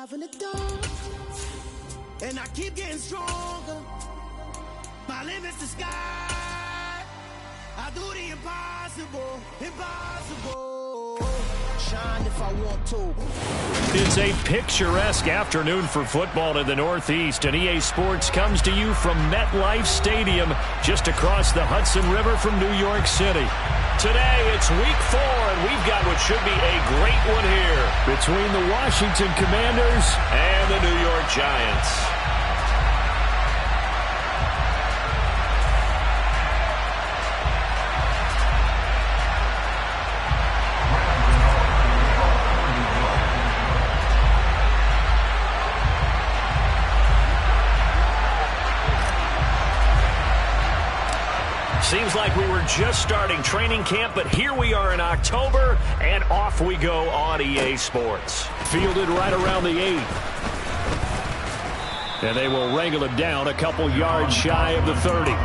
survive in the dark, and I keep getting stronger. My limit's the sky. I do the impossible, impossible. Shine if I want to. It's a picturesque afternoon for football in the Northeast, and EA Sports comes to you from MetLife Stadium, just across the Hudson River from New York City. Today, it's Week 4, and we've got what should be a great one here between the Washington Commanders and the New York Giants. Seems like we were just starting training camp, but here we are in October, and off we go on EA Sports. Fielded right around the 8. And they will wrangle it down a couple yards shy of the 30.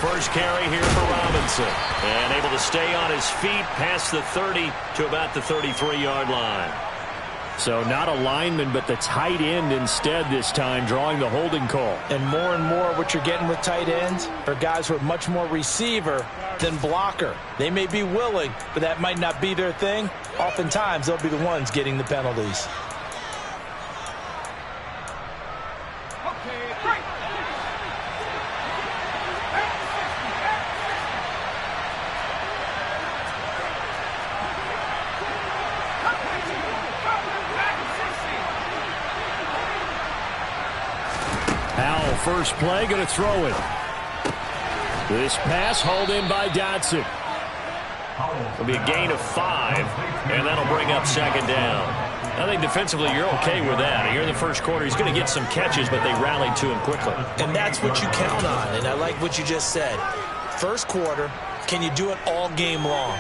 First carry here for Robinson, and able to stay on his feet past the 30 to about the 33-yard line. So not a lineman, but the tight end instead this time, drawing the holding call. And more what you're getting with tight ends are guys who are much more receiver than blocker. They may be willing, but that might not be their thing. Oftentimes, they'll be the ones getting the penalties. First play, going to throw it. This pass hauled in by Dotson. It'll be a gain of 5, and that'll bring up second down. I think defensively you're okay with that. Here in the first quarter, he's going to get some catches, but they rallied to him quickly. And that's what you count on, and I like what you just said. First quarter, can you do it all game long?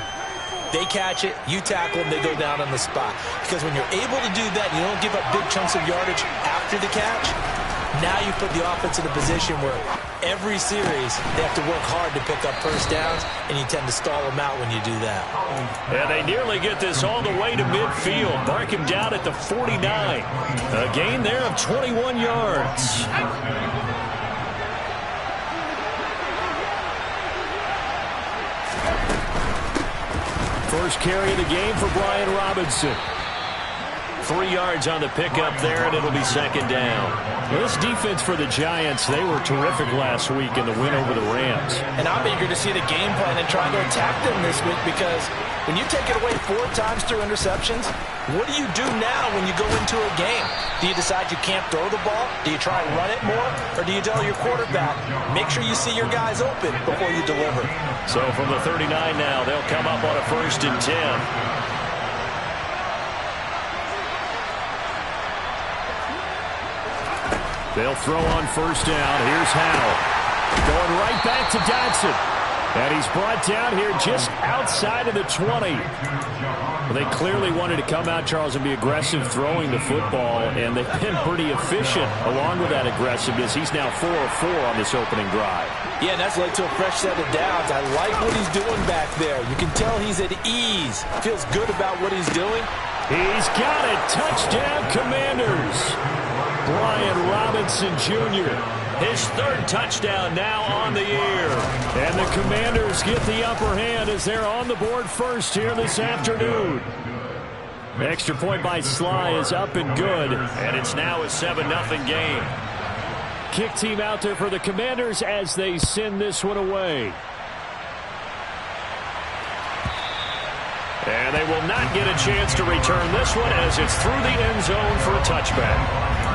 They catch it, you tackle them, they go down on the spot. Because when you're able to do that, you don't give up big chunks of yardage after the catch. Now you put the offense in a position where every series they have to work hard to pick up first downs, and you tend to stall them out when you do that. And they nearly get this all the way to midfield. Mark him down at the 49. A gain there of 21 yards. First carry of the game for Brian Robinson. 3 yards on the pickup there, and it'll be second down. Well, this defense for the Giants, they were terrific last week in the win over the Rams. And I'm eager to see the game plan and try to attack them this week, because when you take it away 4 times through interceptions, what do you do now when you go into a game? Do you decide you can't throw the ball? Do you try and run it more? Or do you tell your quarterback, make sure you see your guys open before you deliver? So from the 39 now, they'll come up on a 1st and 10. They'll throw on first down. Here's Howell. Going right back to Dotson. And he's brought down here just outside of the 20. Well, they clearly wanted to come out, Charles, and be aggressive throwing the football, and they've been pretty efficient along with that aggressiveness. He's now 4 of 4 on this opening drive. Yeah, and that's led to a fresh set of downs. I like what he's doing back there. You can tell he's at ease. Feels good about what he's doing. He's got it. Touchdown, Commanders. Brian Robinson Jr., his 3rd touchdown now on the year. And the Commanders get the upper hand as they're on the board first here this afternoon. Extra point by Sly is up and good, and it's now a 7-0 game. Kick team out there for the Commanders as they send this one away. And they will not get a chance to return this one as it's through the end zone for a touchback.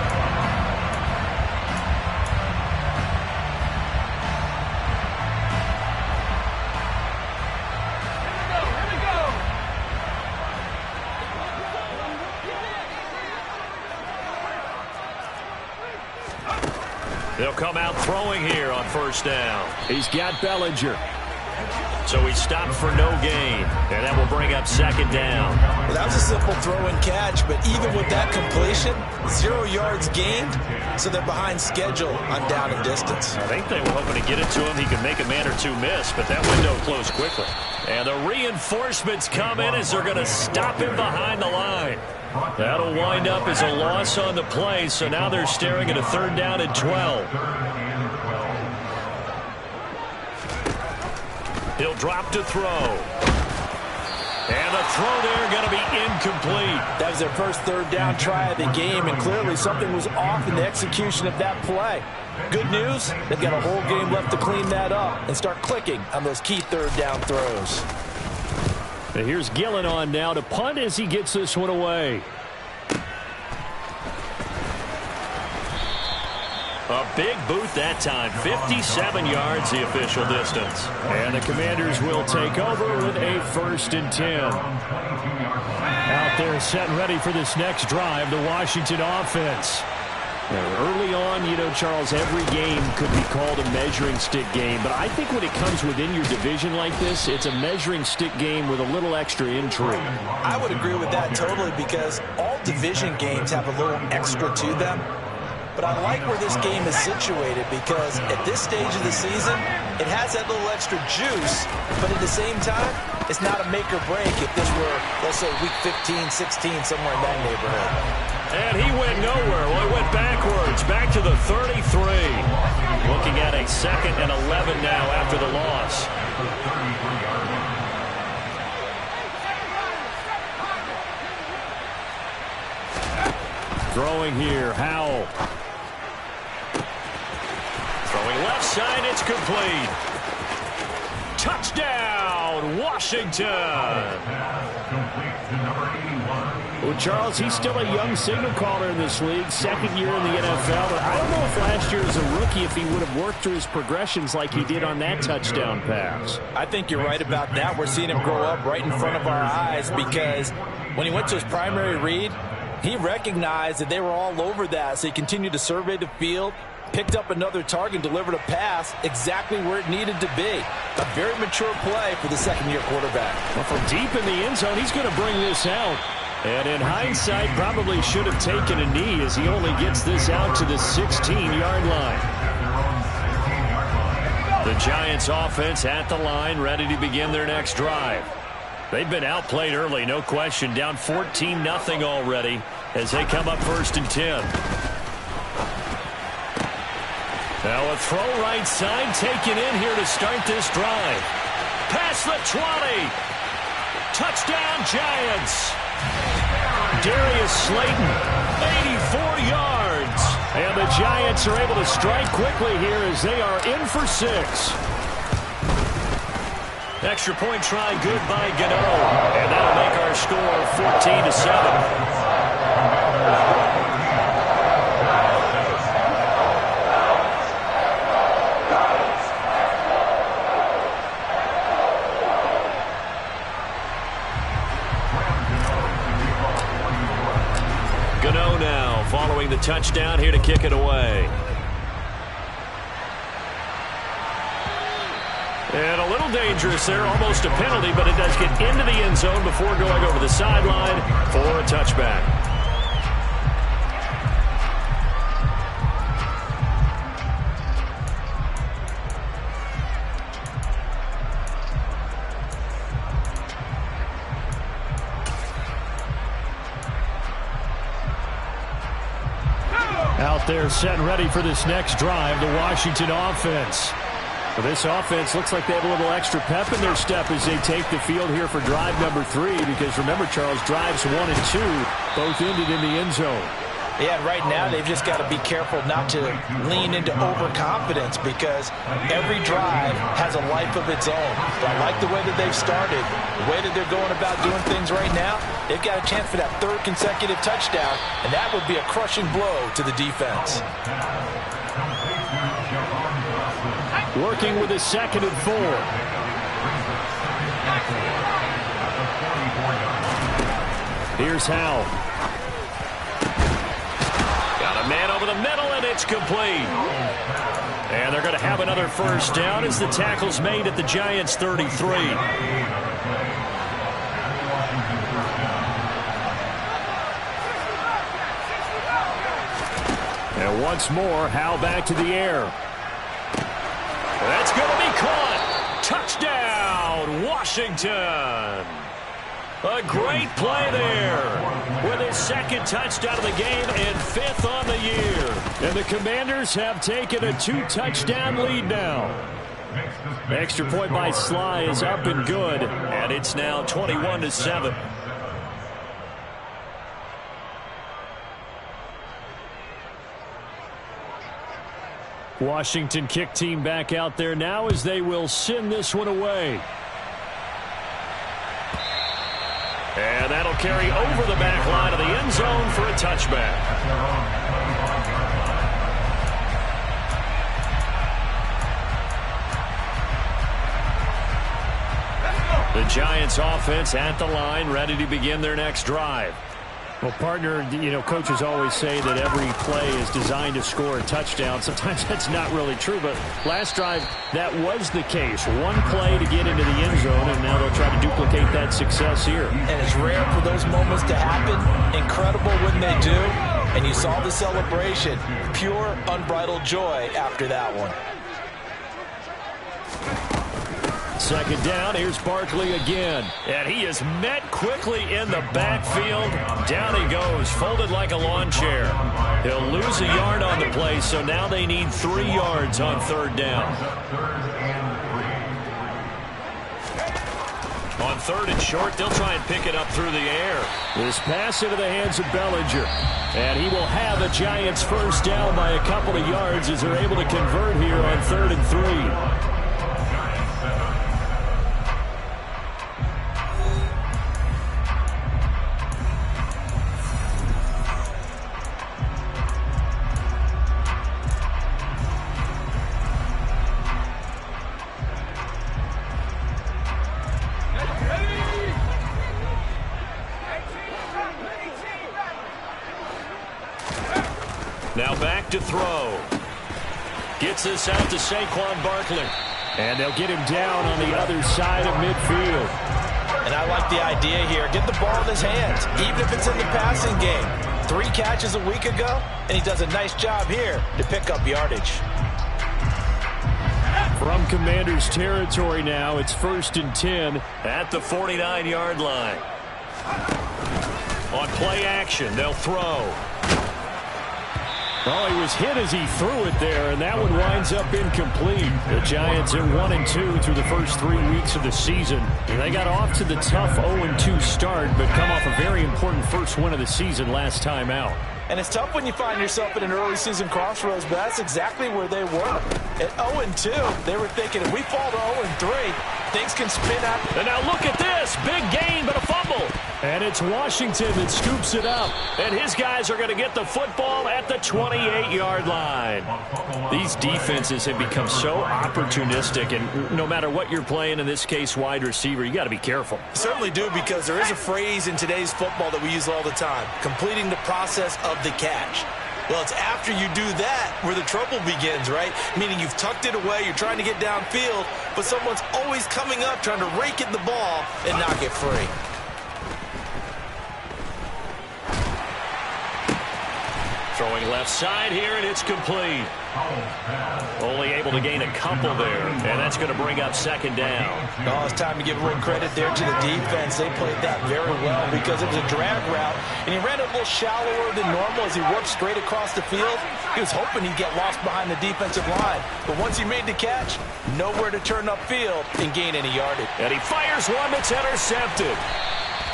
They'll come out throwing here on first down. He's got Bellinger. So he stopped for no gain, and that will bring up second down. Well, that was a simple throw and catch, but even with that completion, 0 yards gained, so they're behind schedule on down and distance. I think they were hoping to get it to him. He could make a man or two miss, but that window closed quickly. And the reinforcements come in as they're going to stop him behind the line. That'll wind up as a loss on the play, so now they're staring at a third down and 12. He'll drop to throw. And the throw there going to be incomplete. That was their first third down try of the game, and clearly something was off in the execution of that play. Good news, they've got a whole game left to clean that up and start clicking on those key third down throws. And here's Gillen on now to punt as he gets this one away. A big boot that time. 57 yards the official distance. And the Commanders will take over with a 1st and 10. Out there set and ready for this next drive, the Washington offense. Now, early on, you know, Charles, every game could be called a measuring stick game. But I think when it comes within your division like this, it's a measuring stick game with a little extra intrigue. I would agree with that totally, because all division games have a little extra to them. But I like where this game is situated, because at this stage of the season, it has that little extra juice, but at the same time, it's not a make or break if this were, let's say, week 15, 16, somewhere in that neighborhood. And he went nowhere. Well, he went backwards, back to the 33. Looking at a 2nd and 11 now after the loss. Throwing here, Howell. Throwing left side, it's complete. Touchdown, Washington. Well, Charles, he's still a young signal caller in this league, 2nd year in the NFL. But I don't know if last year as a rookie, if he would have worked through his progressions like he did on that touchdown pass. I think you're right about that. We're seeing him grow up right in front of our eyes, because when he went to his primary read, he recognized that they were all over that, so he continued to survey the field, picked up another target, delivered a pass exactly where it needed to be. A very mature play for the 2nd-year quarterback. Well, from deep in the end zone, he's going to bring this out. And in hindsight, probably should have taken a knee, as he only gets this out to the 16-yard line. The Giants offense at the line, ready to begin their next drive. They've been outplayed early, no question. Down 14-0 already as they come up 1st and 10. Now a throw right side taken in here to start this drive. Past the 20. Touchdown, Giants. Darius Slayton, 84 yards. And the Giants are able to strike quickly here as they are in for 6. Extra point try good by Gano. And that'll make our score 14-7. Gano now following the touchdown here to kick it away. And a little dangerous there, almost a penalty, but it does get into the end zone before going over the sideline for a touchback. Out there set and ready for this next drive, the Washington offense. Well, this offense looks like they have a little extra pep in their step as they take the field here for drive number 3, because remember, Charles, drives 1 and 2 both ended in the end zone. Yeah, right now they've just got to be careful not to lean into overconfidence, because every drive has a life of its own. But I like the way that they've started, the way that they're going about doing things right now. They've got a chance for that 3rd consecutive touchdown, and that would be a crushing blow to the defense. Working with a 2nd and 4. Here's Howell. Got a Man over the middle, and it's complete. And they're going to have another first down as the tackle's made at the Giants' 33. And once more, Howe back to the air. That's going to be caught. Touchdown, Washington. A great play there with his second touchdown of the game and 5th on the year. And the Commanders have taken a 2-touchdown lead now. Extra point by Sly is up and good, and it's now 21-7. Washington kick team back out there now as they will send this one away. And that'll carry over the back line of the end zone for a touchback. The Giants offense at the line, ready to begin their next drive. Well, partner, coaches always say that every play is designed to score a touchdown. Sometimes that's not really true, but last drive, that was the case. One play to get into the end zone, and now they'll try to duplicate that success here. And it's rare for those moments to happen. Incredible when they do. And you saw the celebration. Pure, unbridled joy after that one. Second down, here's Barkley again. And he is met quickly in the backfield. Down he goes, folded like a lawn chair. He'll lose a yard on the play, so now they need 3 yards on 3rd down. On 3rd and short, they'll try and pick it up through the air. This pass into the hands of Bellinger. And he will have the Giants first down by a couple of yards as they're able to convert here on 3rd and 3. Now back to throw. Gets this out to Saquon Barkley. And they'll get him down on the other side of midfield. And I like the idea here. Get the ball in his hands, even if it's in the passing game. 3 catches a week ago, and he does a nice job here to pick up yardage. From Commanders territory now, it's 1st and 10 at the 49-yard line. On play action, they'll throw. Oh, he was hit as he threw it there, and that one winds up incomplete. The Giants are 1-2 through the first 3 weeks of the season. They got off to the tough 0-2 start, but come off a very important first win of the season last time out. And it's tough when you find yourself in an early season crossroads, but that's exactly where they were. At 0-2, they were thinking, if we fall to 0-3, things can spin out. And now look at this. Big gain, but a fumble. And it's Washington that scoops it up. And his guys are going to get the football at the 28-yard line. These defenses have become so opportunistic, and no matter what you're playing, in this case wide receiver, you got to be careful. Certainly do, because there is a phrase in today's football that we use all the time, completing the process of the catch. Well, it's after you do that where the trouble begins, right? Meaning you've tucked it away, you're trying to get downfield, but someone's always coming up trying to rake in the ball and knock it free. Throwing left side here, and it's complete. Only able to gain a couple there, and that's going to bring up 2nd down. Oh, it's time to give a little credit there to the defense. They played that very well because it was a drag route, and he ran it a little shallower than normal as he worked straight across the field. He was hoping he'd get lost behind the defensive line, but once he made the catch, nowhere to turn upfield and gain any yardage. And he fires one that's intercepted.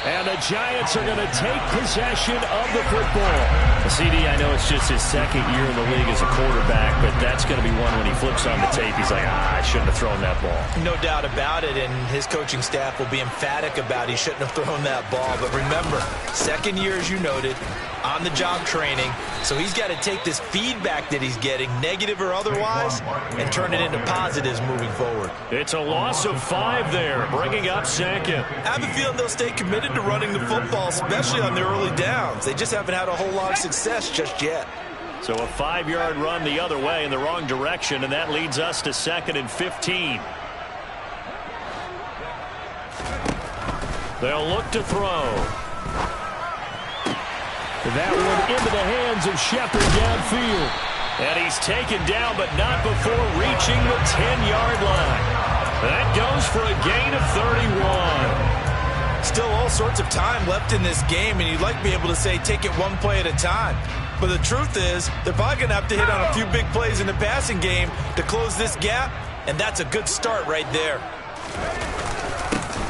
And the Giants are going to take possession of the football. CD, I know it's just his 2nd year in the league as a quarterback, but that's going to be one when he flips on the tape. He's like, I shouldn't have thrown that ball. No doubt about it, and his coaching staff will be emphatic about he shouldn't have thrown that ball. But remember, 2nd year, as you noted, on-the-job training, so he's got to take this feedback that he's getting, negative or otherwise, and turn it into positives moving forward. It's a loss of 5 there, bringing up 2nd. I have a feeling they'll stay committed to running the football, especially on the early downs. They just haven't had a whole lot of success just yet. So a 5-yard run the other way in the wrong direction, and that leads us to 2nd and 15. They'll look to throw. That one into the hands of Shepard downfield. And he's taken down, but not before reaching the 10-yard line. That goes for a gain of 31. Still all sorts of time left in this game, and you'd like to be able to say take it one play at a time. But the truth is, they're probably going to have to hit on a few big plays in the passing game to close this gap, and that's a good start right there.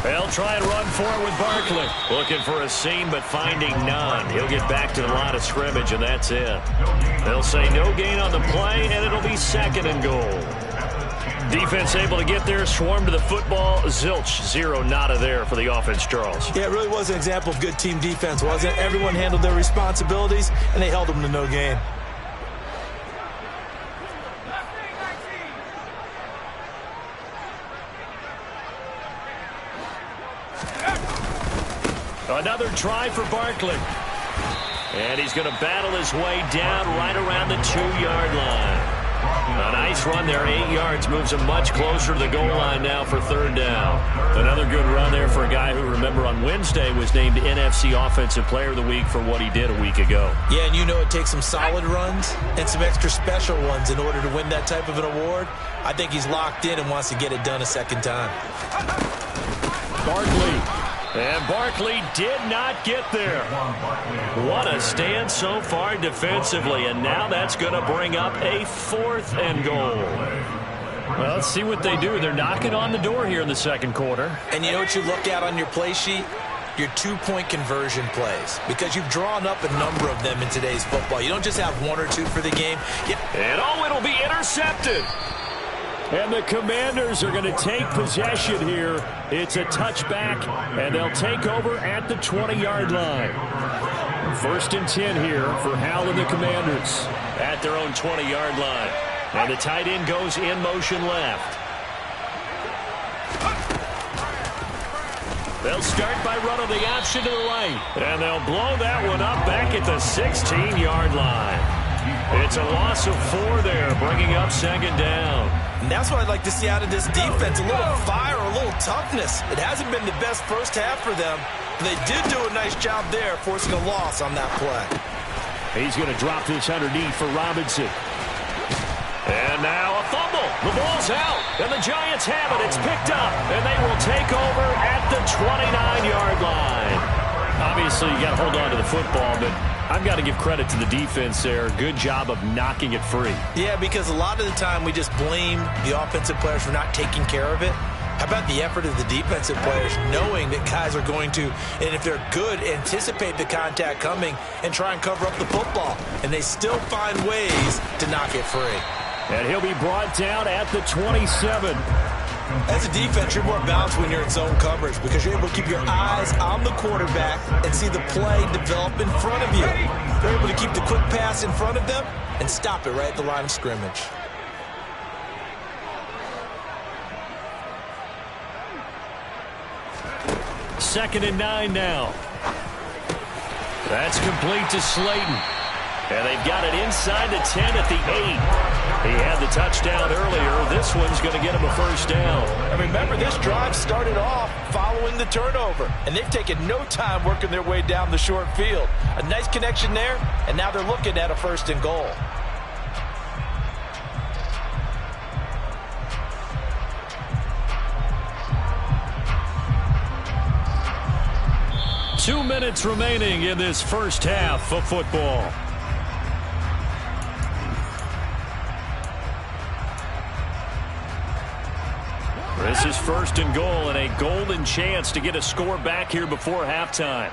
They'll try and run for it with Barkley. Looking for a seam, but finding none. He'll get back to the line of scrimmage, and that's it. They'll say no gain on the play, and it'll be 2nd and goal. Defense able to get there, swarm to the football. Zilch, 0 nada there for the offense, Charles. Yeah, it really was an example of good team defense, wasn't it? Everyone handled their responsibilities, and they held them to no gain. Another try for Barkley. And he's going to battle his way down right around the 2-yard line. A nice run there, 8 yards, moves him much closer to the goal line now for 3rd down. Another good run there for a guy who, remember, on Wednesday was named NFC Offensive Player of the Week for what he did a week ago. Yeah, and you know it takes some solid runs and some extra special ones in order to win that type of an award. I think he's locked in and wants to get it done a second time. Barkley. And Barkley did not get there. What a stand so far defensively, and now that's going to bring up a 4th and goal. Well, let's see what they do. They're knocking on the door here in the second quarter. And you know what you look at on your play sheet? Your 2-point conversion plays, because you've drawn up a number of them in today's football. You don't just have 1 or 2 for the game. And it'll be intercepted. And the Commanders are going to take possession here. It's a touchback, and they'll take over at the 20-yard line. 1st and 10 here for Howell and the Commanders. At their own 20-yard line. And the tight end goes in motion left. They'll start by running the option to the right. And they'll blow that one up back at the 16-yard line. It's a loss of 4 there, bringing up 2nd down. And that's what I'd like to see out of this defense, a little fire, a little toughness. It hasn't been the best first half for them, but they did do a nice job there, forcing a loss on that play. He's going to drop this underneath for Robinson. And now a fumble. The ball's out, and the Giants have it. It's picked up, and they will take over at the 29-yard line. Obviously, you got to hold on to the football, but I've got to give credit to the defense there. Good job of knocking it free. Yeah, because a lot of the time we just blame the offensive players for not taking care of it. How about the effort of the defensive players, knowing that guys are going to, and if they're good, anticipate the contact coming and try and cover up the football. And they still find ways to knock it free. And he'll be brought down at the 27. As a defense, you're more balanced when you're in zone coverage because you're able to keep your eyes on the quarterback and see the play develop in front of you. You're able to keep the quick pass in front of them and stop it right at the line of scrimmage. Second and 9 now. That's complete to Slayton. And they've got it inside the 10 at the 8. He had the touchdown earlier. This one's going to get him a first down. And remember, this drive started off following the turnover. And they've taken no time working their way down the short field. A nice connection there, and now they're looking at a 1st and goal. Two minutes remaining in this first half of football. This is 1st and goal, and a golden chance to get a score back here before halftime.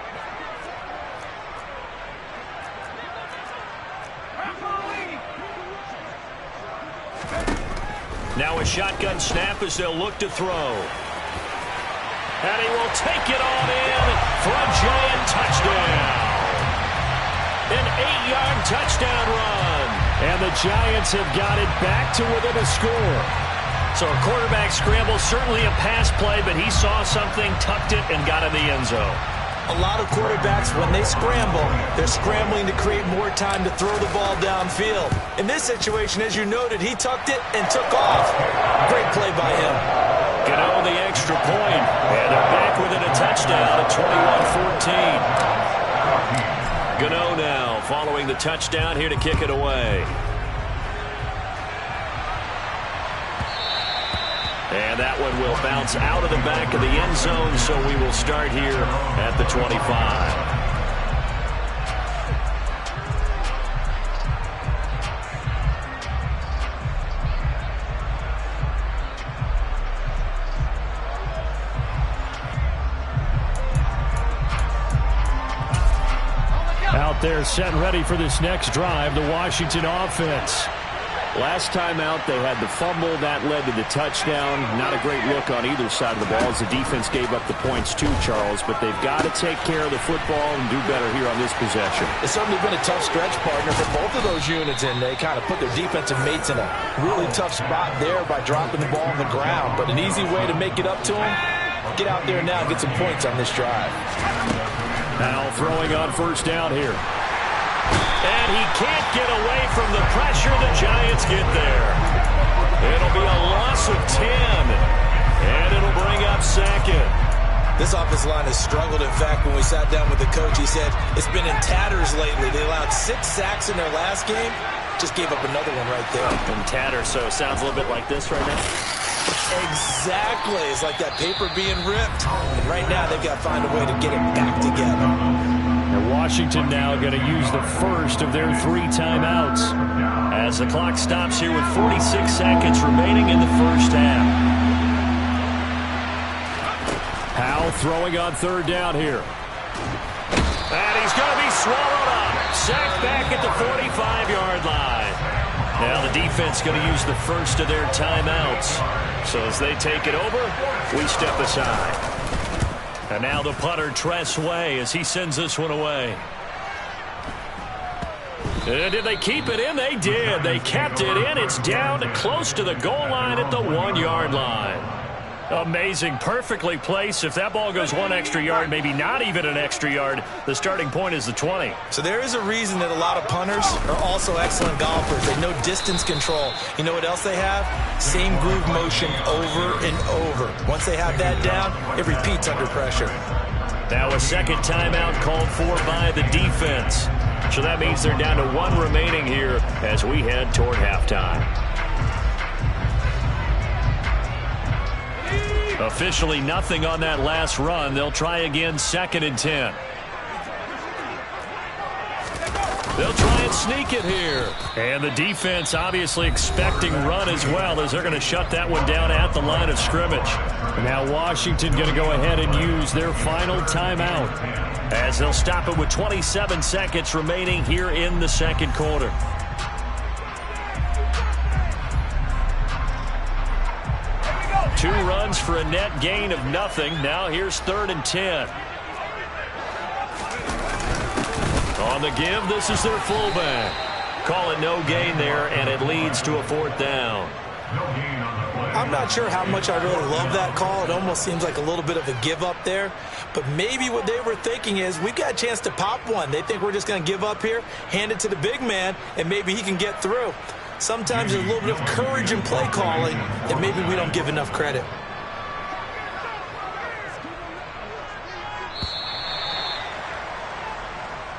Now a shotgun snap as they'll look to throw. And he will take it on in for a Giant touchdown. An 8-yard touchdown run. And the Giants have got it back to within a score. So a quarterback scramble, certainly a pass play, but he saw something, tucked it, and got in the end zone. A lot of quarterbacks, when they scramble, they're scrambling to create more time to throw the ball downfield. In this situation, as you noted, he tucked it and took off. Great play by him. Gano the extra point, and they're back within a touchdown at 21-14. Gano now following the touchdown here to kick it away. And that one will bounce out of the back of the end zone, so we will start here at the 25. Out there set and ready for this next drive, the Washington offense. Last time out, they had the fumble. That led to the touchdown. Not a great look on either side of the ball as the defense gave up the points too, Charles. But they've got to take care of the football and do better here on this possession. It's certainly been a tough stretch, partner, for both of those units, and they kind of put their defensive mates in a really tough spot there by dropping the ball on the ground. But an easy way to make it up to them, get out there now and get some points on this drive. Now throwing on first down here. And he can't get away from the pressure. The Giants get there. It'll be a loss of 10. And it'll bring up second. This offensive line has struggled. In fact, when we sat down with the coach, he said it's been in tatters lately. They allowed 6 sacks in their last game. Just gave up another one right there. In tatters, so it sounds a little bit like this right now. Exactly. It's like that paper being ripped. And right now, they've got to find a way to get it back together. And Washington now going to use the first of their 3 timeouts as the clock stops here with 46 seconds remaining in the first half. Powell throwing on third down here. And he's going to be swallowed up. Sacked back at the 45-yard line. Now the defense going to use the first of their timeouts. So as they take it over, we step aside. And now the punter, Tress Way, as he sends this one away. And did they keep it in? They did. They kept it in. It's down to close to the goal line at the 1-yard line. Amazing. Perfectly placed. If that ball goes 1 extra yard, maybe not even an extra yard, the starting point is the 20. So there is a reason that a lot of punters are also excellent golfers. They know distance control. You know what else they have? Same groove motion over and over. Once they have that down, it repeats under pressure. Now a second timeout called for by the defense. So that means they're down to 1 remaining here as we head toward halftime. Officially nothing on that last run. They'll try again, 2nd and 10. They'll try and sneak it here. And the defense obviously expecting run as well, as they're going to shut that one down at the line of scrimmage. Now Washington going to go ahead and use their final timeout, as they'll stop it with 27 seconds remaining here in the second quarter. Two runs for a net gain of nothing. Now here's 3rd and 10. On the give, this is their fullback. Call it no gain there, and it leads to a 4th down. I'm not sure how much I really love that call. It almost seems like a little bit of a give up there. But maybe what they were thinking is, we've got a chance to pop one. They think we're just going to give up here, hand it to the big man, and maybe he can get through. Sometimes there's a little bit of courage in play calling that maybe we don't give enough credit.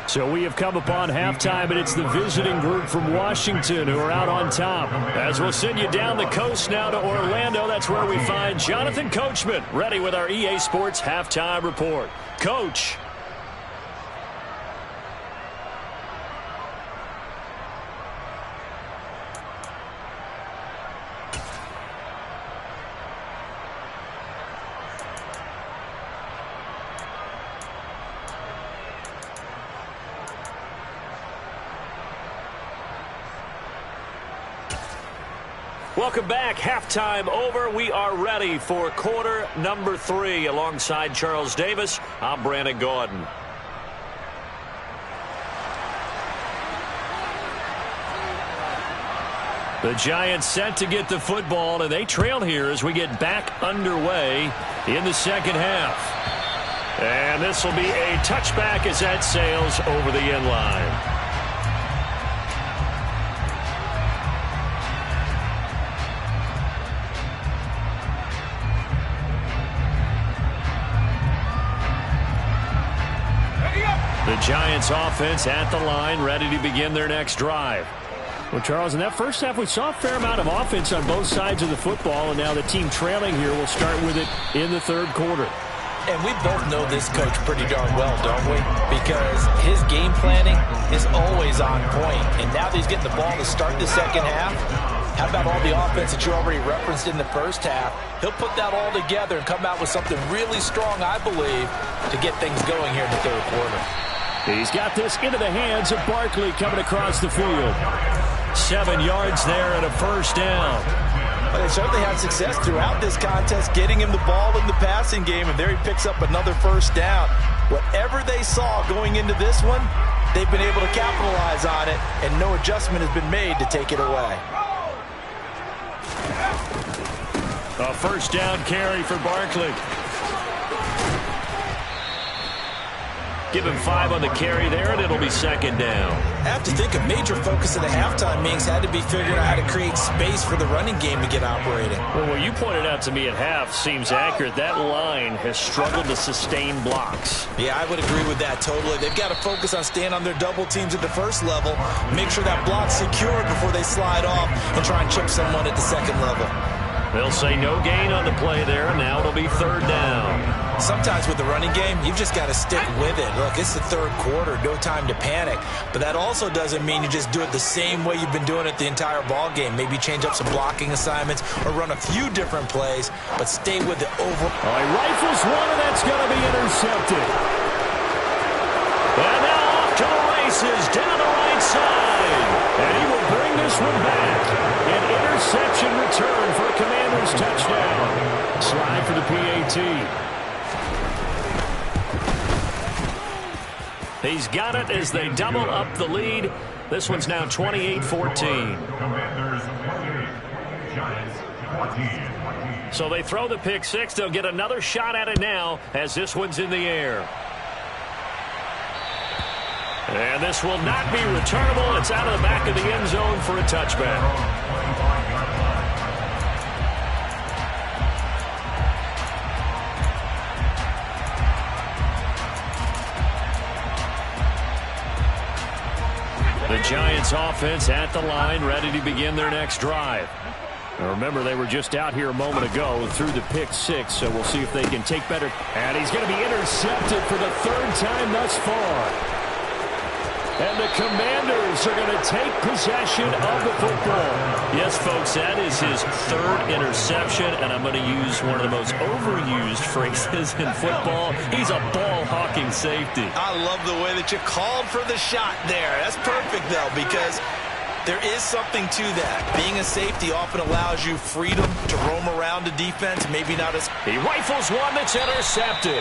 So we have come upon halftime, and it's the visiting group from Washington who are out on top. As we'll send you down the coast now to Orlando, that's where we find Jonathan Coachman, ready with our EA Sports Halftime Report. Coach. Welcome back. Halftime over. We are ready for quarter number 3. Alongside Charles Davis, I'm Brandon Gaudin. The Giants set to get the football, and they trail here as we get back underway in the second half. And this will be a touchback as that sails over the end line. The Giants offense at the line, ready to begin their next drive. Well, Charles, in that first half, we saw a fair amount of offense on both sides of the football, and now the team trailing here will start with it in the third quarter. And we both know this coach pretty darn well, don't we? Because his game planning is always on point. And now that he's getting the ball to start the second half, how about all the offense that you already referenced in the first half? He'll put that all together and come out with something really strong, I believe, to get things going here in the third quarter. He's got this into the hands of Barkley coming across the field. 7 yards there and a first down. But they certainly had success throughout this contest, getting him the ball in the passing game, and there he picks up another first down. Whatever they saw going into this one, they've been able to capitalize on it, and no adjustment has been made to take it away. A first down carry for Barkley. Give him 5 on the carry there, and it'll be second down. I have to think a major focus of the halftime meetings had to be figuring out how to create space for the running game to get operating. Well, what you pointed out to me at half seems accurate. That line has struggled to sustain blocks. Yeah, I would agree with that totally. They've got to focus on staying on their double teams at the first level, make sure that block's secured before they slide off and try and chip someone at the second level. They'll say no gain on the play there, and now it'll be third down. Sometimes with the running game, you've just got to stick with it. Look, it's the third quarter, no time to panic. But that also doesn't mean you just do it the same way you've been doing it the entire ball game. Maybe change up some blocking assignments or run a few different plays, but stay with the overall. He rifles one, and that's going to be intercepted. And now off to the races, down the right side. And he will bring this one back. An interception return for a Commanders touchdown. Slide for the PAT. He's got it as they double up the lead. This one's now 28-14. Commanders 28, Giants 14. So they throw the pick six. They'll get another shot at it now as this one's in the air. And this will not be returnable. It's out of the back of the end zone for a touchback. The Giants offense at the line, ready to begin their next drive. Now remember, they were just out here a moment ago through the pick six, so we'll see if they can take better. And he's going to be intercepted for the third time thus far. And the Commanders are going to take possession of the football. Yes, folks, that is his third interception, and I'm going to use one of the most overused phrases in football. He's a ball-hawking safety. I love the way that you called for the shot there. That's perfect, though, because there is something to that. Being a safety often allows you freedom to roam around the defense, maybe not as... He rifles one that's intercepted.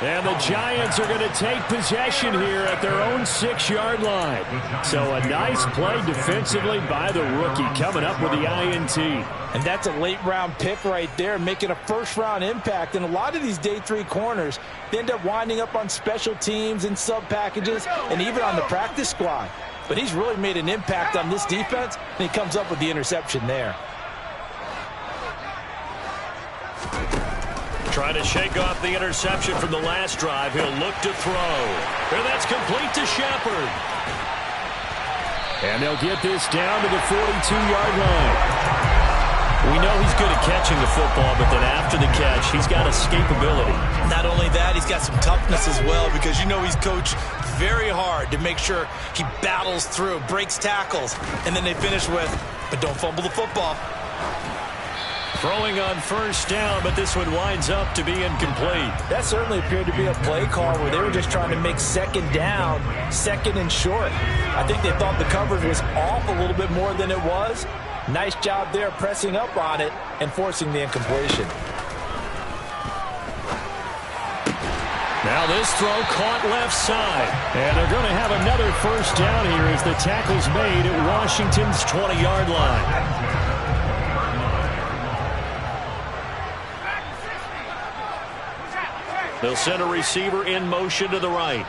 And the Giants are going to take possession here at their own 6-yard line. So a nice play defensively by the rookie, coming up with the INT. And that's a late-round pick right there, making a first-round impact. And a lot of these day 3 corners, they end up winding up on special teams and sub-packages and even on the practice squad. But he's really made an impact on this defense, and he comes up with the interception there. Trying to shake off the interception from the last drive. He'll look to throw. And that's complete to Shepard. And they'll get this down to the 42-yard line. We know he's good at catching the football, but then after the catch, he's got escapability. Not only that, he's got some toughness as well, because you know he's coached very hard to make sure he battles through, breaks tackles, and then they finish with, but don't fumble the football. Throwing on first down, but this one winds up to be incomplete. That certainly appeared to be a play call where they were just trying to make second down, second and short. I think they thought the coverage was off a little bit more than it was. Nice job there pressing up on it and forcing the incompletion. Now this throw caught left side. And they're going to have another first down here as the tackle's made at Washington's 20-yard line. They'll send a receiver in motion to the right.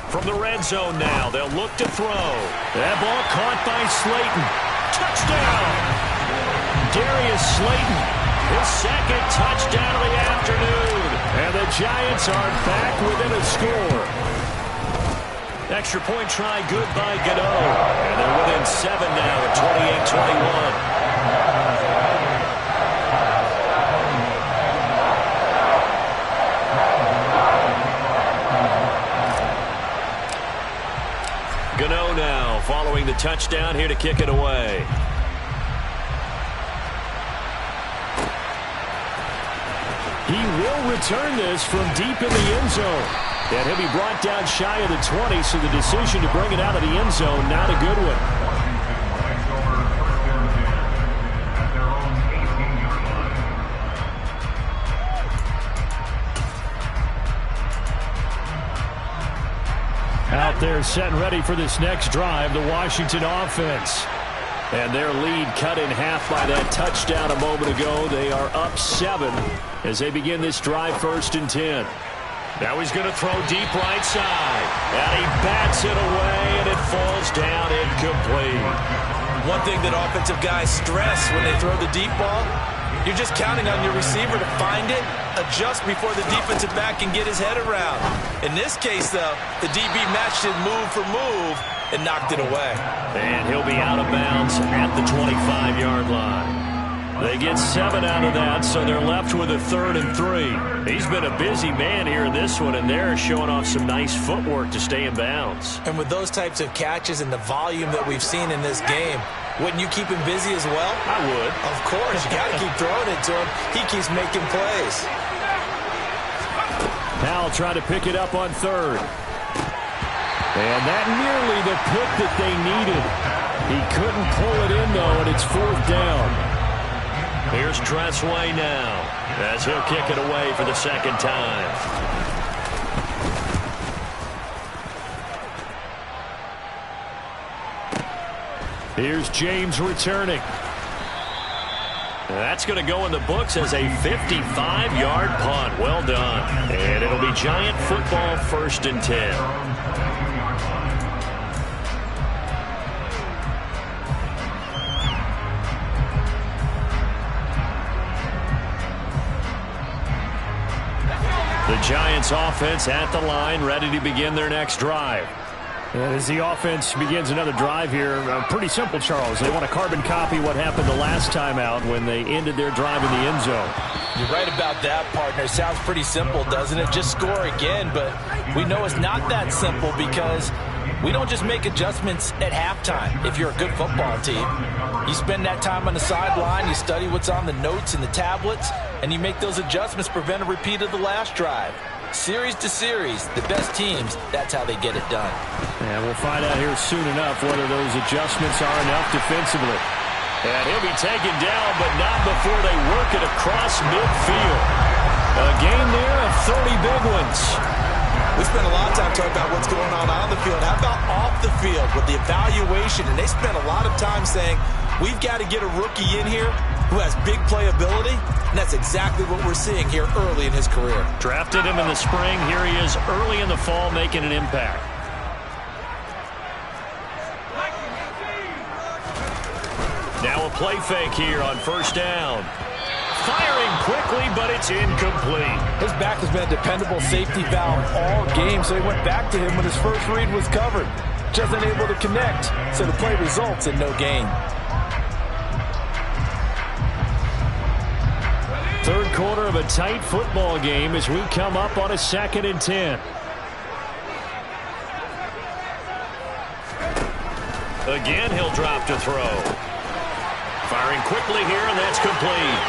From the red zone now, they'll look to throw. That ball caught by Slayton. Touchdown! Darius Slayton, his second touchdown of the afternoon. And the Giants are back within a score. Extra point try good by Gano. And they're within 7 now at 28-21. Gano now following the touchdown here to kick it away. He will return this from deep in the end zone. And he'll be brought down shy of the 20, so the decision to bring it out of the end zone, not a good one. Out there set and ready for this next drive, the Washington offense. And their lead cut in half by that touchdown a moment ago. They are up 7 as they begin this drive, 1st and 10. Now he's going to throw deep right side. And he bats it away, and it falls down incomplete. One thing that offensive guys stress when they throw the deep ball, you're just counting on your receiver to find it, adjust before the defensive back can get his head around. In this case, though, the DB matched it move for move and knocked it away. And he'll be out of bounds at the 25-yard line. They get 7 out of that, so they're left with a 3rd and 3. He's been a busy man here in this one, and they're showing off some nice footwork to stay in bounds. And with those types of catches and the volume that we've seen in this game, wouldn't you keep him busy as well? I would. Of course. You got to keep throwing it to him. He keeps making plays. Powell trying to pick it up on 3rd. And that nearly the pick that they needed. He couldn't pull it in, though, and it's 4th down. Here's Tressway now as he'll kick it away for the 2nd time. Here's James returning. That's going to go in the books as a 55-yard punt. Well done. And it'll be Giant football, 1st and 10. The Giants offense at the line, ready to begin their next drive. As the offense begins another drive here, pretty simple, Charles. They want to carbon copy what happened the last time out when they ended their drive in the end zone. You're right about that, partner. Sounds pretty simple, doesn't it? Just score again, but we know it's not that simple because we don't just make adjustments at halftime if you're a good football team. You spend that time on the sideline, you study what's on the notes and the tablets, and you make those adjustments, prevent a repeat of the last drive. Series to series, the best teams, that's how they get it done. And we'll find out here soon enough whether those adjustments are enough defensively. And he'll be taken down, but not before they work it across midfield. A game there of 30 big ones. We spent a lot of time talking about what's going on the field. How about off the field with the evaluation? And they spent a lot of time saying, we've got to get a rookie in here who has big playability, and that's exactly what we're seeing here early in his career. Drafted him in the spring. Here he is early in the fall making an impact. Now a play fake here on 1st down. Firing quickly, but it's incomplete. His back has been a dependable safety valve all game, so he went back to him when his first read was covered. Just unable to connect, so the play results in no gain. 3rd quarter of a tight football game as we come up on a 2nd and 10. Again, he'll drop to throw. Firing quickly here, and that's complete.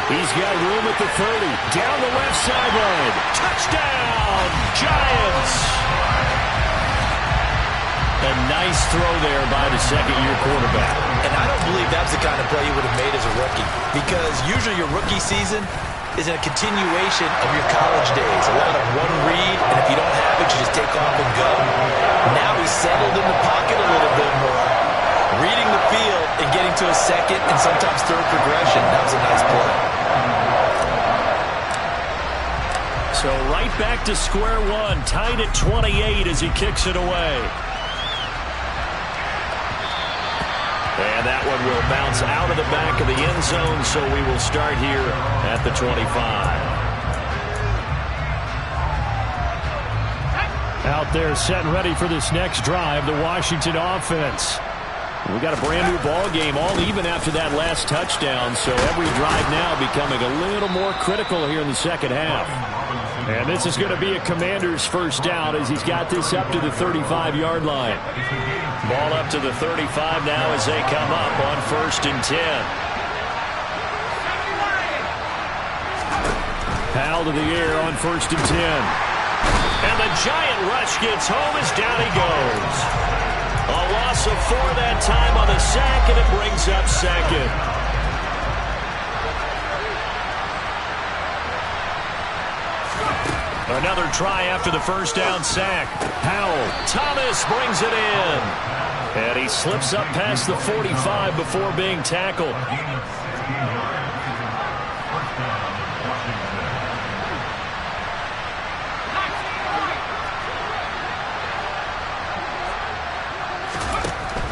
He's got room at the 30. Down the left sideline. Touchdown, Giants! A nice throw there by the 2nd-year quarterback. And I don't believe that's the kind of play you would have made as a rookie, because usually your rookie season is a continuation of your college days. A lot of one read, and if you don't have it, you just take off and go. Now he's settled in the pocket a little bit more, reading the field. third progression. That was a nice play. So right back to square one, tied at 28 as he kicks it away. And that one will bounce out of the back of the end zone, so we will start here at the 25. Out there set and ready for this next drive, the Washington offense. We got a brand new ball game, all even after that last touchdown, so every drive now becoming a little more critical here in the second half. And this is going to be a Commander's first down as he's got this up to the 35-yard line. Ball up to the 35 now as they come up on 1st and 10. Powell to the air on 1st and 10. And the giant rush gets home as down he goes. A loss of 4 that time on the sack, and it brings up second. Another try after the first down sack. Powell. Thomas brings it in. And he slips up past the 45 before being tackled.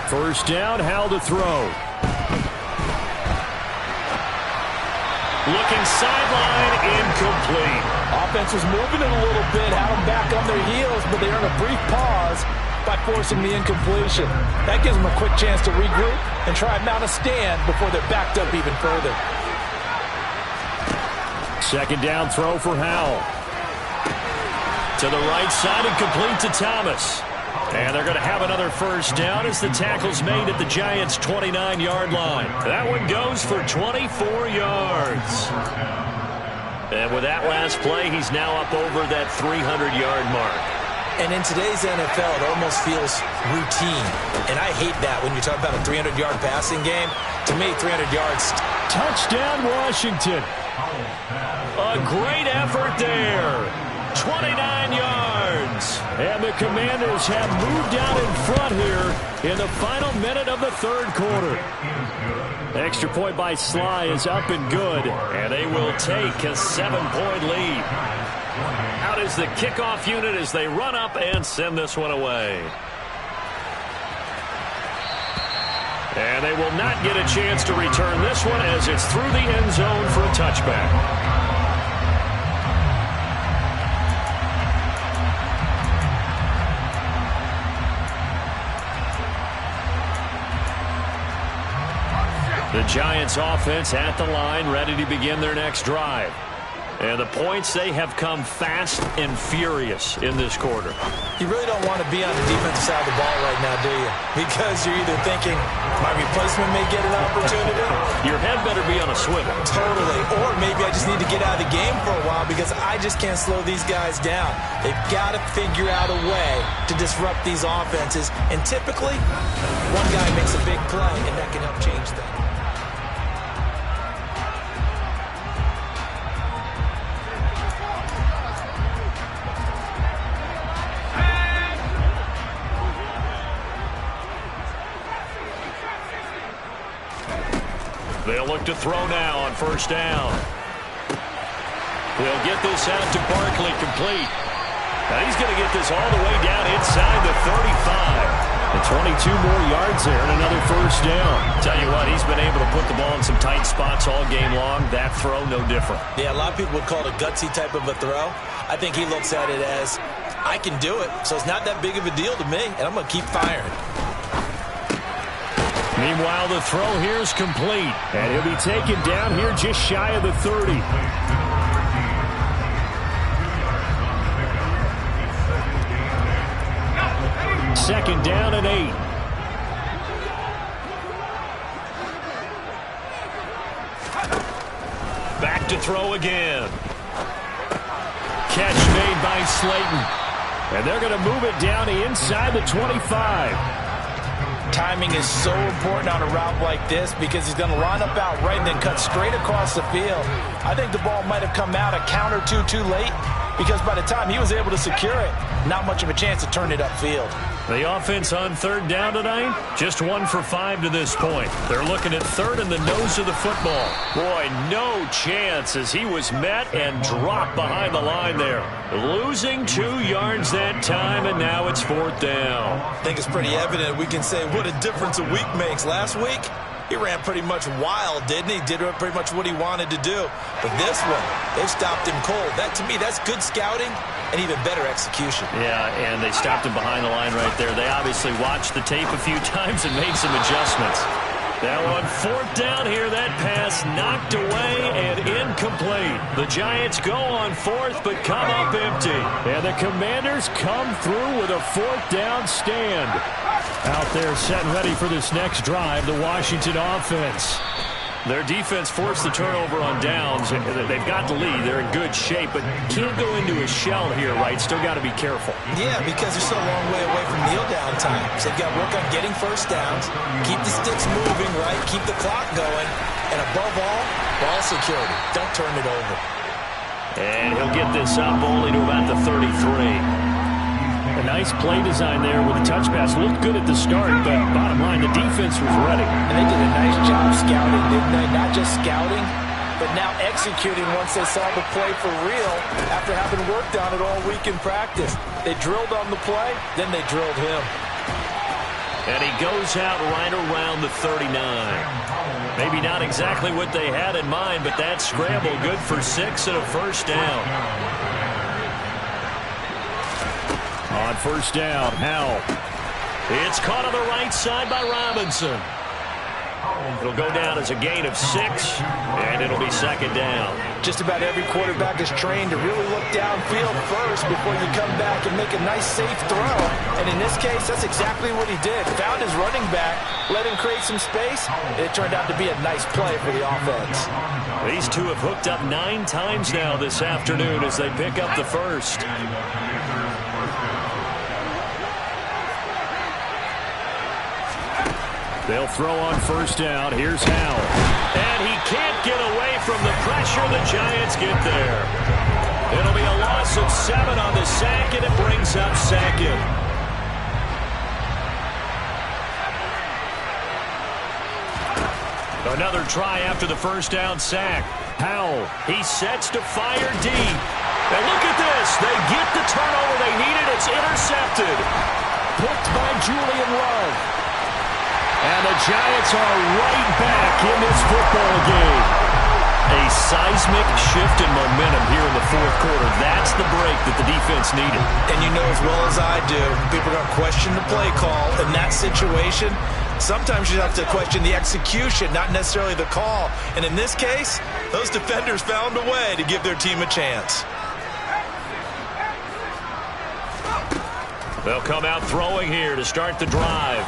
First down, Howell to throw. Looking sideline, incomplete. Offense was moving it a little bit, had them back on their heels, but they earned a brief pause by forcing the incompletion. That gives them a quick chance to regroup and try and mount a stand before they're backed up even further. Second down throw for Howell. To the right side and complete to Thomas. And they're going to have another first down as the tackle's made at the Giants' 29-yard line. That one goes for 24 yards. And with that last play, he's now up over that 300-yard mark. And in today's NFL, it almost feels routine. And I hate that when you talk about a 300-yard passing game. To me, 300 yards. Touchdown, Washington. A great effort there. 29 yards. And the Commanders have moved out in front here in the final minute of the third quarter. Extra point by Sly is up and good. And they will take a 7-point lead. Out is the kickoff unit as they run up and send this one away. And they will not get a chance to return this one as it's through the end zone for a touchback. The Giants offense at the line, ready to begin their next drive. And the points, they have come fast and furious in this quarter. You really don't want to be on the defensive side of the ball right now, do you? Because you're either thinking, my replacement may get an opportunity. Your head better be on a swivel. Totally. Or maybe I just need to get out of the game for a while because I just can't slow these guys down. They've got to figure out a way to disrupt these offenses. And typically, one guy makes a big play, and that can help change things. They'll look to throw now on first down. They'll get this out to Barkley, complete. Now he's going to get this all the way down inside the 35. And 22 more yards there and another first down. Tell you what, he's been able to put the ball in some tight spots all game long. That throw, no different. Yeah, a lot of people would call it a gutsy type of a throw. I think he looks at it as, I can do it, so it's not that big of a deal to me, and I'm going to keep firing. Meanwhile, the throw here is complete. And he'll be taken down here just shy of the 30. Second down and 8. Back to throw again. Catch made by Slayton. And they're going to move it down to inside the 25. Timing is so important on a route like this because he's going to line up out right and then cut straight across the field. I think the ball might have come out a count or two too late, because by the time he was able to secure it, not much of a chance to turn it upfield. The offense on third down tonight, just 1 for 5 to this point. They're looking at third in the nose of the football. Boy, no chance as he was met and dropped behind the line there. Losing 2 yards that time, and now it's 4th down. I think it's pretty evident. We can say what a difference a week makes. Last week, he ran pretty much wild, didn't he? Did pretty much what he wanted to do. But this one, they stopped him cold. That, to me, that's good scouting and even better execution. Yeah, and they stopped him behind the line right there. They obviously watched the tape a few times and made some adjustments. Now on 4th down here, that pass knocked away and incomplete. The Giants go on 4th but come up empty. And the Commanders come through with a 4th down stand. Out there set and ready for this next drive, the Washington offense. Their defense forced the turnover on downs. They've got the lead. They're in good shape, but can't go into a shell here, right? Still got to be careful. Yeah, because they're still a long way away from kneel down time. So they've got to work on getting first downs, keep the sticks moving, right? Keep the clock going. And above all, ball security. Don't turn it over. And he'll get this up only to about the 33. A nice play design there with the touch pass. Looked good at the start, but bottom line, the defense was ready. And they did a nice job scouting, didn't they? Not just scouting, but now executing once they saw the play for real after having worked on it all week in practice. They drilled on the play, then they drilled him. And he goes out right around the 39. Maybe not exactly what they had in mind, but that scramble good for 6 and a first down. On first down, Howell. It's caught on the right side by Robinson. It'll go down as a gain of 6, and it'll be 2nd down. Just about every quarterback is trained to really look downfield first before you come back and make a nice, safe throw. And in this case, that's exactly what he did. Found his running back, let him create some space, and it turned out to be a nice play for the offense. These two have hooked up 9 times now this afternoon as they pick up the first. They'll throw on first down. Here's Howell. And he can't get away from the pressure. The Giants get there. It'll be a loss of 7 on the sack, and it brings up 2nd. Another try after the first down sack. Howell, he sets to fire deep. And look at this. They get the turnover they needed. It's intercepted. Picked by Julian Love. And the Giants are right back in this football game. A seismic shift in momentum here in the 4th quarter. That's the break that the defense needed. And you know as well as I do, people are going to question the play call in that situation. Sometimes you have to question the execution, not necessarily the call. And in this case, those defenders found a way to give their team a chance. They'll come out throwing here to start the drive.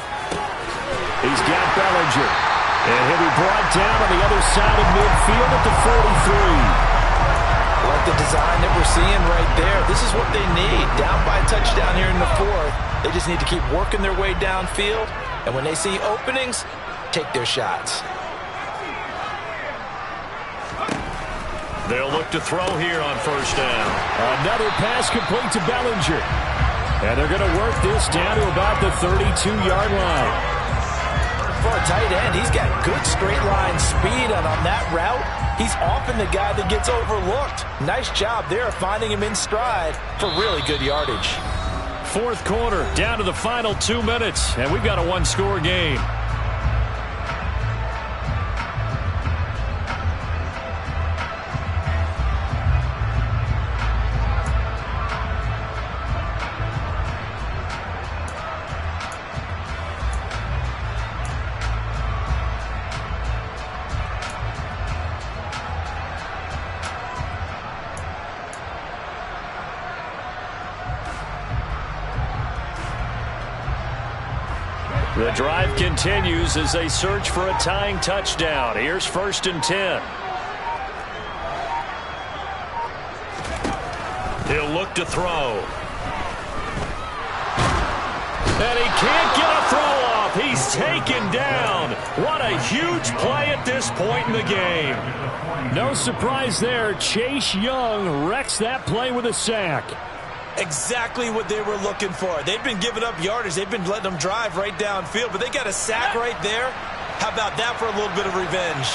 He's got Bellinger. And he'll be brought down on the other side of midfield at the 43. Like the design that we're seeing right there. This is what they need. Down by a touchdown here in the 4th. They just need to keep working their way downfield. And when they see openings, take their shots. They'll look to throw here on first down. Another pass complete to Bellinger. And they're going to work this down to about the 32-yard line. For a tight end, he's got good straight line speed, and on that route, he's often the guy that gets overlooked. Nice job there finding him in stride for really good yardage. 4th quarter, down to the final 2 minutes, and we've got a 1-score game. The drive continues as they search for a tying touchdown. Here's 1st and 10. He'll look to throw. And he can't get a throw off. He's taken down. What a a huge play at this point in the game. No surprise there. Chase Young wrecks that play with a sack. Exactly what they were looking for. They've been giving up yardage. They've been letting them drive right downfield, but they got a sack right there. How about that for a little bit of revenge?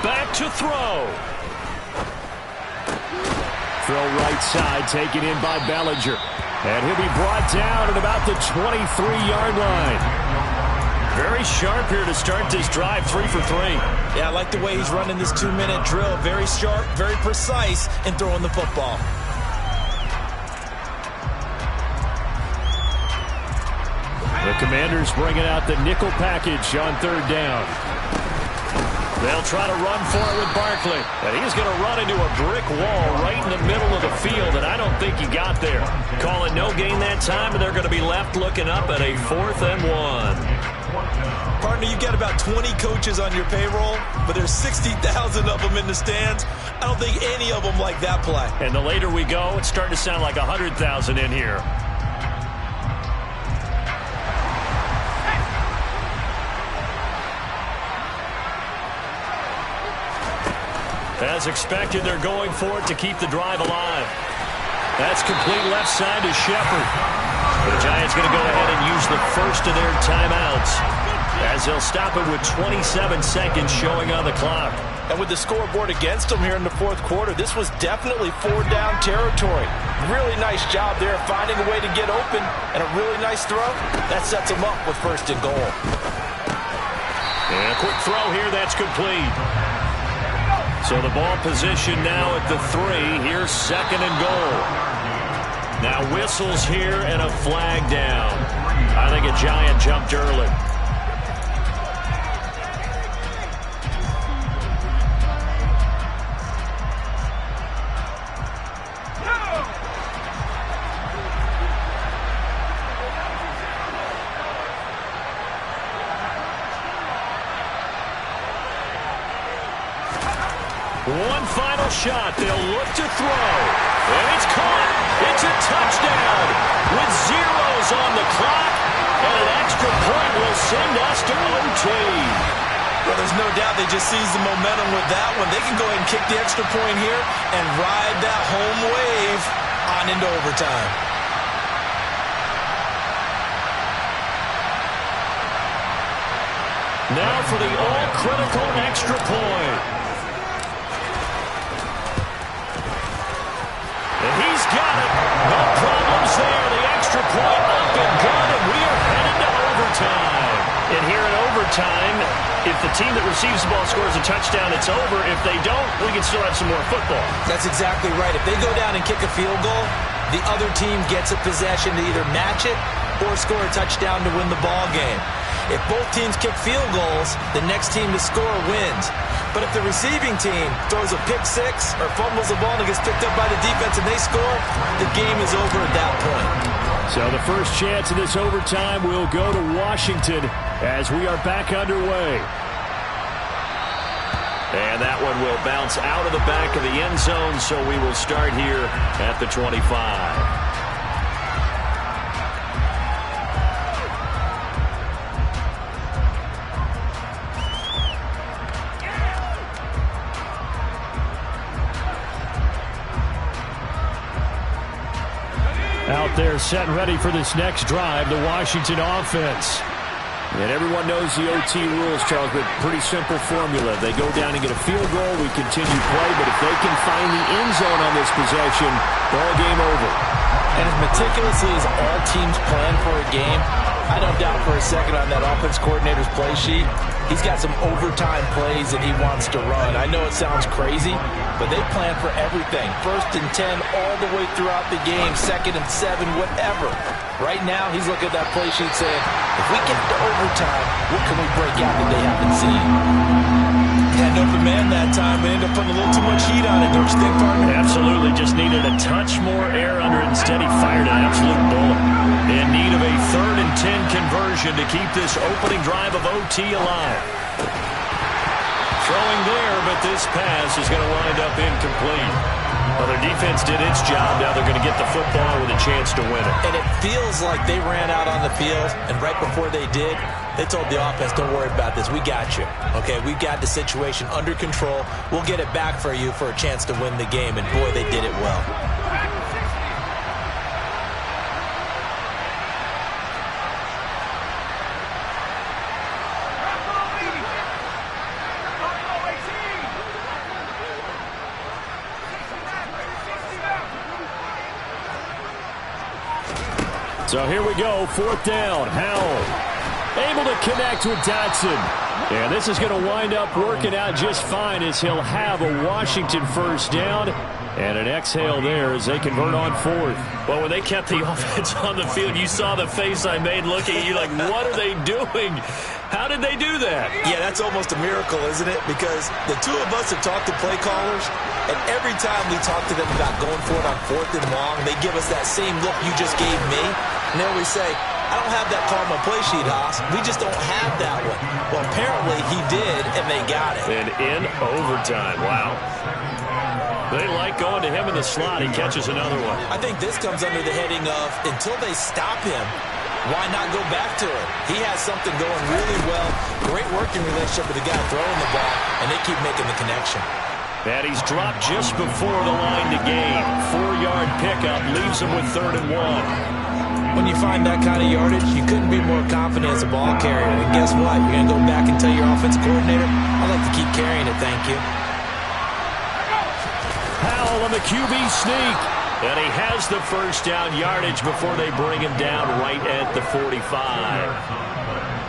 Back to throw. Throw right side, taken in by Bellinger. And he'll be brought down at about the 23-yard line. Very sharp here to start this drive, 3 for 3. Yeah, I like the way he's running this 2-minute drill. Very sharp, very precise in throwing the football. The Commanders bringing out the nickel package on 3rd down. They'll try to run for it with Barkley. And he's going to run into a brick wall right in the middle of the field, and I don't think he got there. Call it no gain that time, and they're going to be left looking up at a 4th and 1. Partner, you've got about 20 coaches on your payroll, but there's 60,000 of them in the stands. I don't think any of them like that play. And the later we go, it's starting to sound like 100,000 in here. As expected, they're going for it to keep the drive alive. That's complete left side to Shepard. The Giants going to go ahead and use the first of their timeouts, as they'll stop it with 27 seconds showing on the clock. And with the scoreboard against them here in the 4th quarter, this was definitely 4-down territory. Really nice job there finding a way to get open, and a really nice throw. That sets them up with 1st and goal. And a quick throw here, that's complete. So the ball position now at the 3. Here's 2nd and goal. Now whistles here and a flag down. I think a Giant jumped early. One final shot. They'll look to throw. And it's caught. It's a touchdown with zeros on the clock. And an extra point will send us to OT. Well, there's no doubt they just seized the momentum with that one. They can go ahead and kick the extra point here and ride that home wave on into overtime. Now for the all-critical extra point. And he's got it. No problems there. The extra point up and good, and we are headed to overtime. And here in overtime, if the team that receives the ball scores a touchdown, it's over. If they don't, we can still have some more football. That's exactly right. If they go down and kick a field goal, the other team gets a possession to either match it or score a touchdown to win the ball game. If both teams kick field goals, the next team to score wins. But if the receiving team throws a pick six or fumbles the ball and it gets picked up by the defense and they score, the game is over at that point. So the first chance of this overtime will go to Washington as we are back underway. And that one will bounce out of the back of the end zone, so we will start here at the 25. Out there set and ready for this next drive, the Washington offense. And everyone knows the OT rules, Charles, but pretty simple formula. They go down and get a field goal, we continue play, but if they can find the end zone on this possession, ball game over. And as meticulously as all teams plan for a game, I don't doubt for a second on that offense coordinator's play sheet, he's got some overtime plays that he wants to run. I know it sounds crazy, but they plan for everything. 1st and 10 all the way throughout the game, 2nd and 7, whatever. Right now, he's looking at that play sheet saying, if we get to overtime, what can we break out that they haven't seen? Had an open man that time, but ended up putting a little too much heat on it, don't you think, partner? Absolutely. Just needed a touch more air under it. Instead, he fired an absolute bullet. In need of a 3rd and 10 conversion to keep this opening drive of OT alive. Throwing there, but this pass is going to wind up incomplete. Well, their defense did its job. Now they're going to get the football with a chance to win it. And it feels like they ran out on the field, and right before they did, they told the offense, don't worry about this. We got you. Okay, we got the situation under control. We'll get it back for you for a chance to win the game. And, boy, they did it well. So here we go, 4th down. Howell able to connect with Dotson. And this is going to wind up working out just fine as he'll have a Washington first down. And an exhale there as they convert on 4th. Well, when they kept the offense on the field, you saw the face I made looking at you like, what are they doing? How did they do that? Yeah, that's almost a miracle, isn't it? Because the two of us have talked to play callers, and every time we talk to them about going for it on 4th and long, they give us that same look you just gave me. And they always say, I don't have that call on my play sheet, Haas. We just don't have that one. Well, apparently he did, and they got it. And in overtime, wow. They like going to him in the slot. He catches another one. I think this comes under the heading of, until they stop him, why not go back to it? He has something going really well. Great working relationship with the guy throwing the ball, and they keep making the connection. And he's dropped just before the line to gain. 4-yard pickup leaves him with 3rd and 1. When you find that kind of yardage, you couldn't be more confident as a ball carrier. And guess what? You're going to go back and tell your offensive coordinator, I'd like to keep carrying it, thank you. Howell on the QB sneak. And he has the first down yardage before they bring him down right at the 45.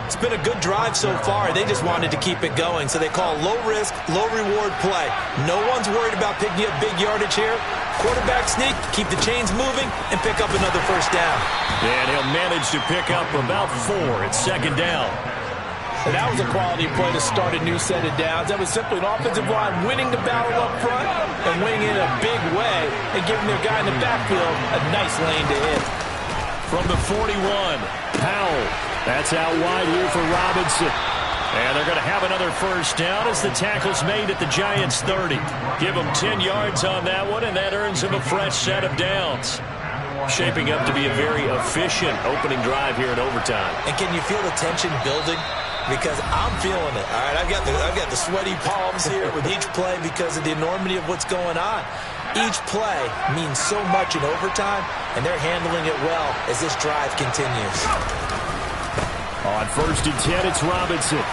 It's been a good drive so far. They just wanted to keep it going, so they call low-risk, low-reward play. No one's worried about picking up big yardage here. Quarterback sneak, keep the chains moving, and pick up another first down. And he'll manage to pick up about 4 at 2nd down. And that was a quality play to start a new set of downs. That was simply an offensive line winning the battle up front and winning in a big way and giving their guy in the backfield a nice lane to hit. From the 41, Howell. That's out wide here for Robinson. And they're going to have another first down as the tackle's made at the Giants' 30. Give them 10 yards on that one, and that earns them a fresh set of downs. Shaping up to be a very efficient opening drive here in overtime. And can you feel the tension building? Because I'm feeling it. All right, I've got the sweaty palms here with each play because of the enormity of what's going on. Each play means so much in overtime, and they're handling it well as this drive continues. On 1st and 10, it's Robinson.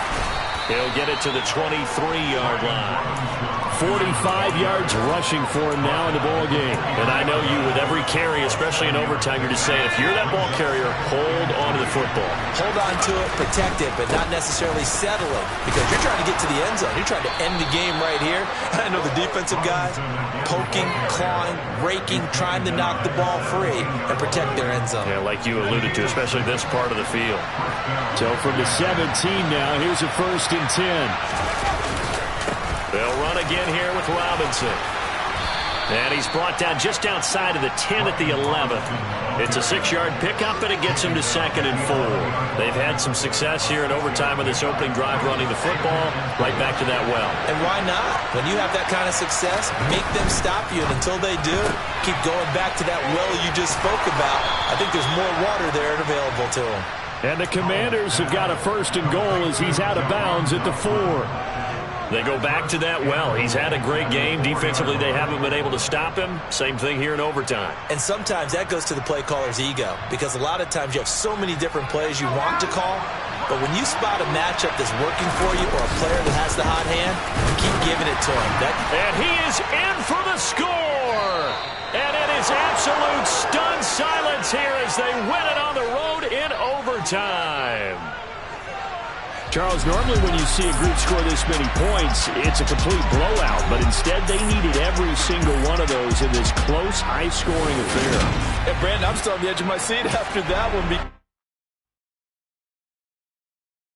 He'll get it to the 23-yard line. 45 yards rushing for him now in the ball game. And I know you, with every carry, especially in overtime, you're just saying, if you're that ball carrier, hold on to the football. Hold on to it, protect it, but not necessarily settle it, because you're trying to get to the end zone. You're trying to end the game right here. And I know the defensive guys poking, clawing, raking, trying to knock the ball free and protect their end zone. Yeah, like you alluded to, especially this part of the field. So from the 17 now, here's a 1st and 10. They'll run again here with Robinson. And he's brought down just outside of the 10 at the 11. It's a 6-yard pickup, and it gets him to 2nd and 4. They've had some success here in overtime with this opening drive running the football right back to that well. And why not? When you have that kind of success, make them stop you. And until they do, keep going back to that well you just spoke about. I think there's more water there and available to them. And the Commanders have got a 1st and goal as he's out of bounds at the 4. They go back to that well. He's had a great game. Defensively, they haven't been able to stop him. Same thing here in overtime. And sometimes that goes to the play caller's ego, because a lot of times you have so many different plays you want to call, but when you spot a matchup that's working for you or a player that has the hot hand, you keep giving it to him. And he is in for the score! And it is absolute stunned silence here as they win it on the road in overtime. Charles, normally when you see a group score this many points, it's a complete blowout. But instead, they needed every single one of those in this close, high-scoring affair. And, Brandon, I'm still on the edge of my seat after that one.